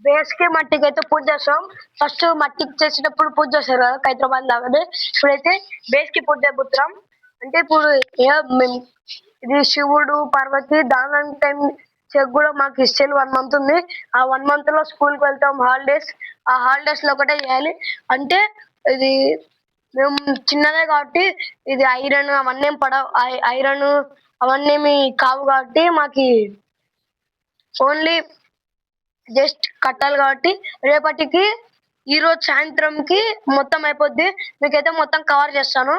Base కి మట్టికి అయితే పూజ చేస్తాం. ఫస్ట్ మట్టికి చేసేటప్పుడు పూజ చేస్తారు కదా హైదరాబాద్ లాగానే. ఇప్పుడైతే బేస్ కి పూజ చేయబోతున్నాం. అంటే ఇప్పుడు ఇది శివుడు పార్వతి దానం టైం చెక్ కూడా మాకు ఇచ్చేది 1 మంత్ ఉంది. ఆ 1 మంత్ లో స్కూల్ కి వెళ్తాం హాలిడేస్. ఆ హాలిడేస్ లో ఒకటే చేయాలి. అంటే ఇది మేము చిన్నదే కాబట్టి ఇది ఐరన్ అవన్నీ పడవు. ఐరన్ అవన్నీ కావు కాబట్టి మాకి ఓన్లీ జస్ట్ కట్టాలి కాబట్టి రేపటికి ఈ రోజు సాయంత్రంకి మొత్తం అయిపోద్ది. మీకైతే మొత్తం కవర్ చేస్తాను.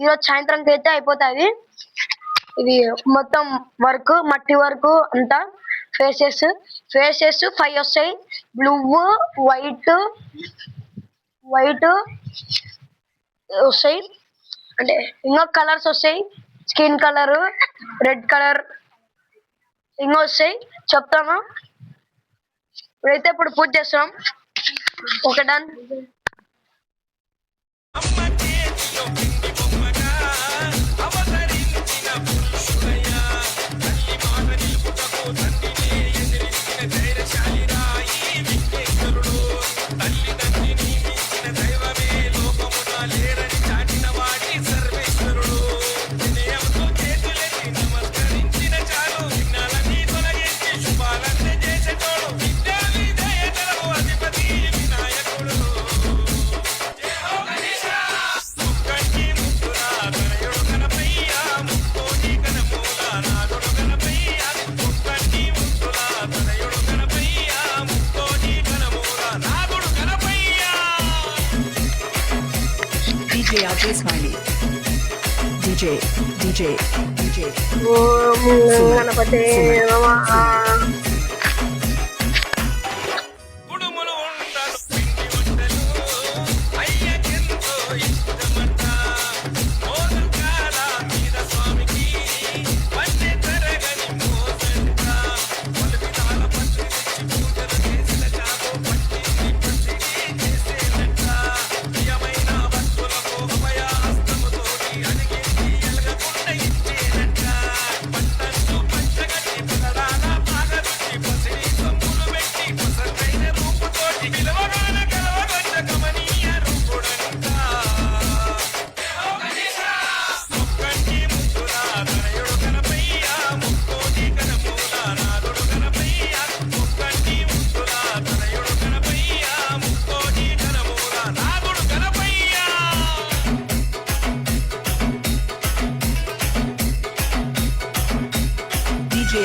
ఈ రోజు సాయంత్రంకి అయితే అయిపోతాయి. ఇది మొత్తం వర్క్ మట్టి వర్క్ అంతా. ఫేసెస్ 5 వస్తాయి. బ్లూ, వైట్ వస్తాయి. అంటే ఇంకా కలర్స్ వస్తాయి. స్కిన్ కలర్, రెడ్ కలర్ ఇంకా వస్తాయి. చెప్తాను. ఇప్పుడైతే ఇప్పుడు పూజ చేస్తాం. Okay done. DJ Smiley. DJ. ఓం గణపతే నమః.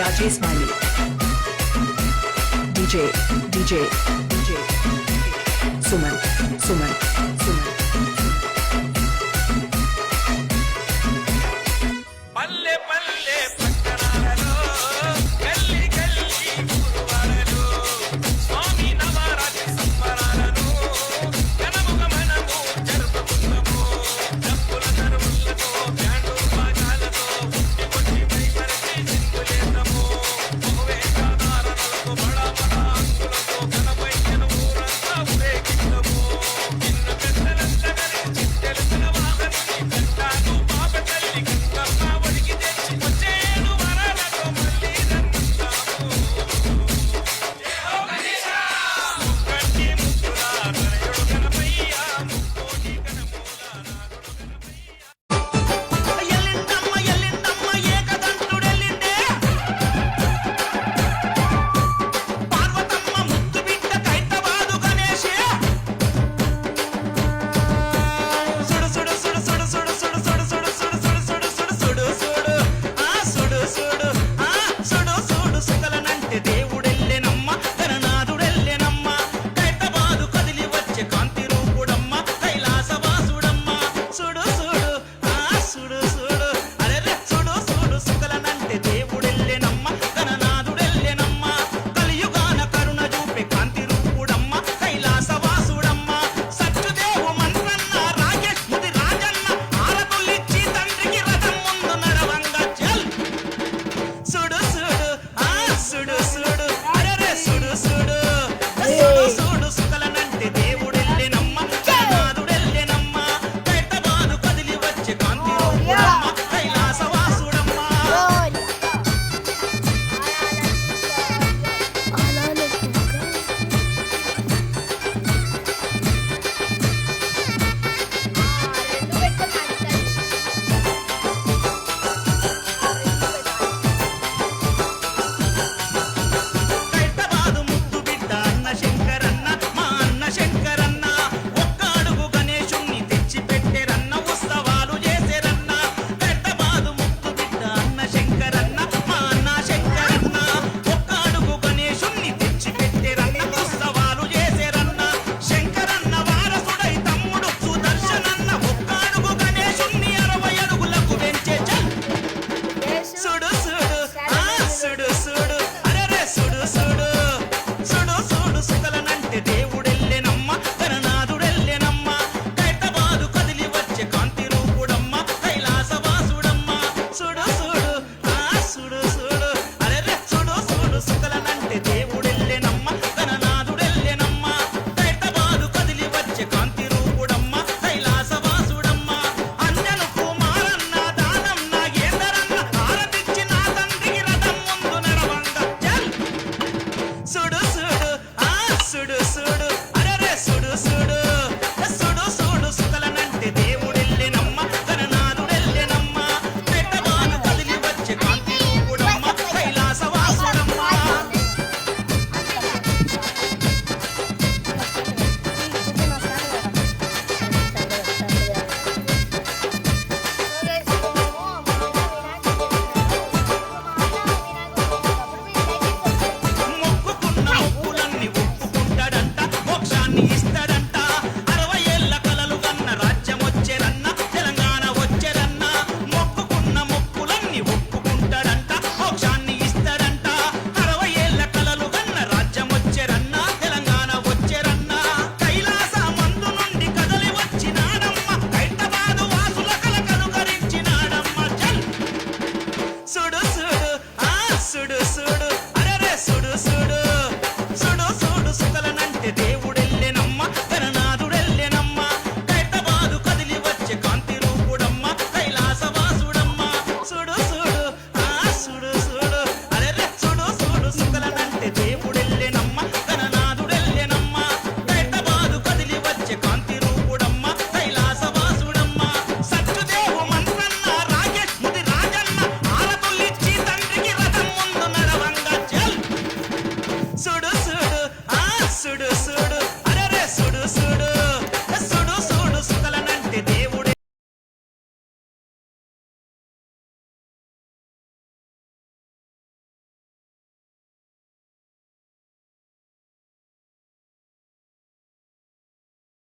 DJ Smiley. DJ. Suman. సుడు సుడు ఆ సుడు సుడు అరే సుడు సుడు సుడు సుడు సుతలనంటే దేవుడెల్లెనమ్మ గణనాథుడెల్లెనమ్మ పెట్టబాను కదిలి వచ్చే కాంతి రూపుడమ్మ కైలాసవాసుడమ్మ మొక్కుకున్న మొక్కులన్నీ ఒప్పుకుంటాడంట మోక్షాన్ని ఇస్తాడంట 60 ఏళ్ల కలలు కన్న రాజ్యం వచ్చేరన్న తెలంగాణ వచ్చేరన్న మొక్కుకున్న మొక్కులన్నీ ఒప్పుకుంటాడంట మోక్షాన్ని ఇస్తాడంట 60 ఏళ్ల కలలు కన్న రాజ్యం వచ్చేరన్న తెలంగాణ వచ్చేరన్న కైలాస మందు నుండి కదలి వచ్చినాడమ్మ హైదరాబాదు వాసుల కలకలు కరించినాడమ్మ చల్ సుడు సుడు ఆ సుడు సుడు అరే సుడు సుడు సుడు సుడు సుతలనంటే దేవుడెల్లెనమ్మ గణనాథుడెల్లెనమ్మ హైదరాబాదు కదిలి వచ్చే కాంతి రూపుడమ్మ కైలాసవాసుడమ్మ సుడు సుడు ఆ సుడు సుడు అరే సుడు సుడు సుతలనంటే దేవుడెల్లెనమ్మ గణనాథుడెల్లెనమ్మ హైదరాబాదు కదిలి వచ్చే కాంతి రూపుడమ్మ కైలాసవాసుడమ్మ సత్యదేవు మంత్రన్న రాజేష్ ముది రాజన్న ఆరతుల్లిచ్చి తండ్రికి రథం ముందు నడవంగా చల్ సుడు సుడు ఆ సుడు సుడు